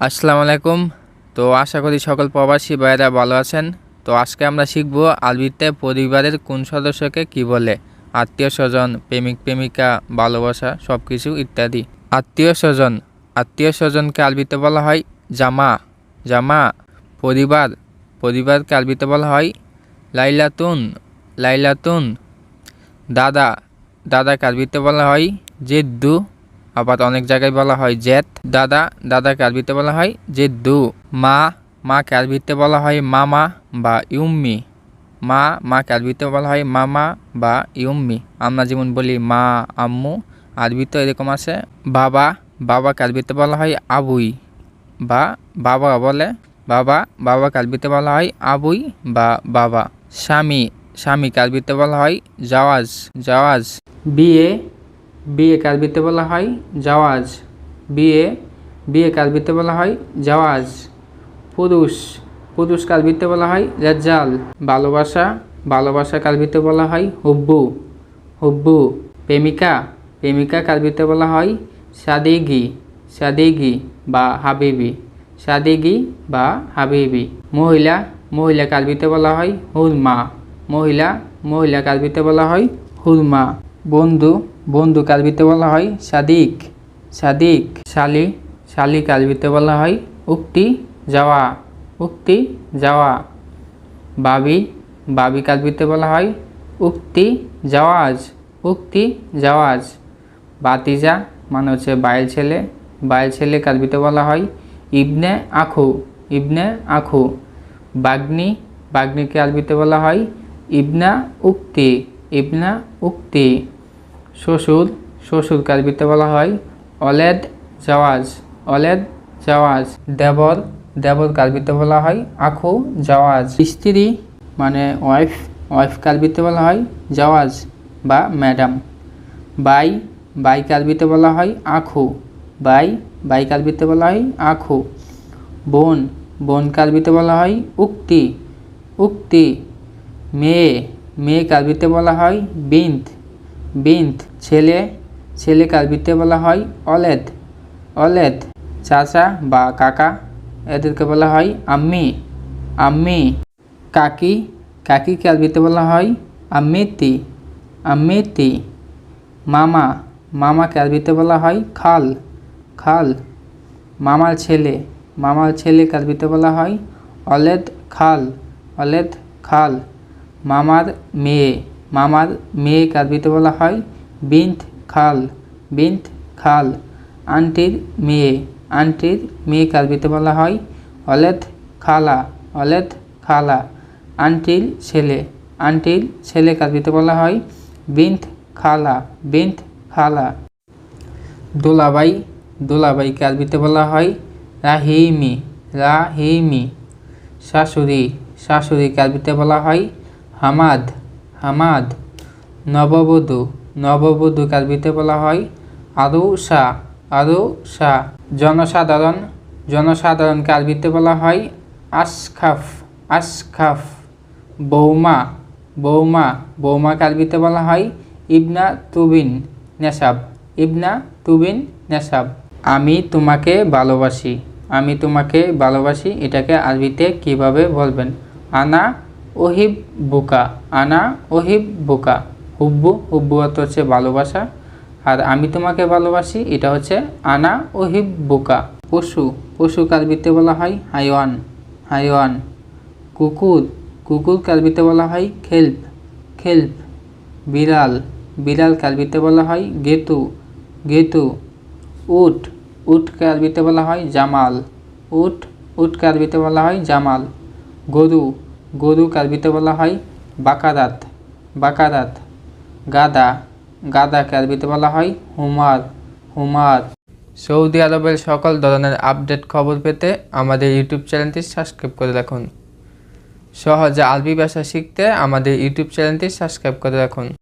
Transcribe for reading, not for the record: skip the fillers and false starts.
আসসালামু আলাইকুম। তো আশা করি সকল প্রবাসী ভাইয়েরা ভালো আছেন। তো আজকে আমরা শিখব আরবিতে পরিবারের কোন সদস্যকে কি বলে, আত্মীয় স্বজন, প্রেমিক প্রেমিকা, ভালোবাসা, সব কিছু ইত্যাদি। আত্মীয় স্বজন, আত্মীয় স্বজনকে আরবিতে বলা হয় জামা। জামা। পরিবার, পরিবারকে আরবিতে বলা হয় লাইলাতুন। লাইলাতুন। দাদা, দাদাকে আরবিতে বলা হয় জেদ্দু। আবার অনেক জায়গায় বলা হয় জেত। দাদা, দাদাকে আরবিতে বলা হয় জেদ্দু। মা, মাকে আরবিতে বলা হয় মামা বা ইউম্মি। মা, মাকে আরবিতে বলা হয় মামা বা ইউম্মি। আমরা যেমন বলি মা, আম্মু, আরবিতে এরকম আছে। বাবা, বাবাকে আরবিতে বলা হয় আবুই বা বাবা বলে বাবা। বাবাকে আরবিতে বলা হয় আবুই বা বাবা। স্বামী, স্বামীকে আরবিতে বলা হয় জাওয়াজ। জাওয়াজ। বিয়ে, বিয়েকে আরবিতে বলা হয় জাওয়াজ। বিয়ে, বিয়েকে আরবিতে বলা হয় জাওয়াজ। পুরুষ, পুরুষকে আরবিতে বলা হয় রাজ্জাল। ভালোবাসা, ভালোবাসাকে আরবিতে বলা হয় হুব্বু। হুব্বু। প্রেমিকা, প্রেমিকাকে আরবিতে বলা হয় সাদেগি। সাদেগি বা হাবিবি। সাদেগি বা হাবিবি। মহিলা, মহিলাকে আরবিতে বলা হয় হুরমা। মহিলা, মহিলাকে আরবিতে বলা হয় হুরমা। বন্ধু, বন্ধুকে আরবিতে বলা হয় সাদিক। সাদিক। শালি, শালিকে আরবিতে বলা হয় উক্তি যাওয়া। উক্তি যাওয়া। বাবি, বাবিকে আরবিতে বলা হয় উক্তি জাওয়াজ। উক্তি জাওয়াজ। বাতিজা মানে হচ্ছে বাইয়ের ছেলে। বাইয়ের ছেলেকে আরবিতে বলা হয় ইবনে আখু। ইবনে আখু। বাগ্নি, বাগ্নিকে আরবিতে বলা হয় ইবনা উক্তি। ইবনা উক্তি। শ্বশুর, শ্বশুরকে আরবিতে বলা হয় অলেদ জাওয়াজ। অলেদ জাওয়াজ। দেবর, দেবরকে আরবিতে বলা হয় আখু জাওয়াজ। স্ত্রী মানে ওয়াইফ, ওয়াইফকে আরবিতে বলা হয় জাওয়াজ বা ম্যাডাম। বাই, বাইকে আরবিতে বলা হয় আখু। বাই, বাইকে আরবিতে বলা হয় আখু। বোন, বোনকে আরবিতে বলা হয় উক্তি। উক্তি। মেয়ে, মেয়েকে আরবিতে বলা হয় বিন্ত। বিন্ত। ছেলে, ছেলেকে আরবিতে বলা হয় অলেদ। অলেদ। চাচা বা কাকা, এদেরকে বলা হয় আম্মি। আম্মি। কাকি, কাকিকে আরবিতে বলা হয় আম্মিতি। আম্মিতি। মামা, মামাকে আরবিতে বলা হয় খাল। খাল। মামার ছেলে, মামার ছেলেকে আরবিতে বলা হয় অলেদ খাল। অলেদ খাল। মামার মেয়ে, মামার মেয়েকে আরবিতে বলা হয় বিন্ত খাল। বিন্ত খাল। আন্টির মেয়ে, আন্টির মেয়েকে আরবিতে বলা হয় অলেদ খালা। অলেদ খালা। আন্টির ছেলে, আন্টির ছেলেকে আরবিতে বলা হয় বিন্ত খালা। বিন্ত খালা। দোলাবাই, দোলাবাইকে আরবিতে বলা হয় রাহিমি। রাহিমি। শাশুড়ি, শাশুড়িকে আরবিতে বলা হয় হামাদ। হামাদ। নববধূ, নববধূকে আরবিতে বলা হয় আরুষা। আরুষা। জনসাধারণ, জনসাধারণকে আরবিতে বলা হয় আশখাফ। আশখাফ। বৌমা, বৌমা, বৌমাকে আরবিতে বলা হয় ইবনা তুবিন নেসাব। ইবনা তুবিন নেসাব। আমি তোমাকে ভালোবাসি। আমি তোমাকে ভালোবাসি, এটাকে আরবিতে কিভাবে বলবেন? আনা ওহিব বুকা। আনা ওহিব বুকা। হুব্বু, হুব্বু অর্থ হচ্ছে ভালোবাসা। আর আমি তোমাকে ভালোবাসি এটা হচ্ছে আনা ওহিব বুকা। পশু, পশুকে আরবিতে বলা হয় হাইওয়ান। হাইওয়ান। কুকুর, কুকুরকে আরবিতে বলা হয় খেলপ। খেলপ। বিড়াল, বিড়ালকে আরবিতে বলা হয় গেতু। গেতু। উট, উটকে আরবিতে বলা হয় জামাল। উট, উটকে আরবিতে বলা হয় জামাল। গরু, গরুকে আরবিতে বলা হয় বাকারাত। বাকারাত। গাধা, গাধাকে আরবিতে বলা হয় হুমার। হুমার। সৌদি আরবের সকল ধরনের আপডেট খবর পেতে আমাদের ইউটিউব চ্যানেলটি সাবস্ক্রাইব করে রাখুন। সহজে আরবি ভাষা শিখতে আমাদের ইউটিউব চ্যানেলটি সাবস্ক্রাইব করে রাখুন।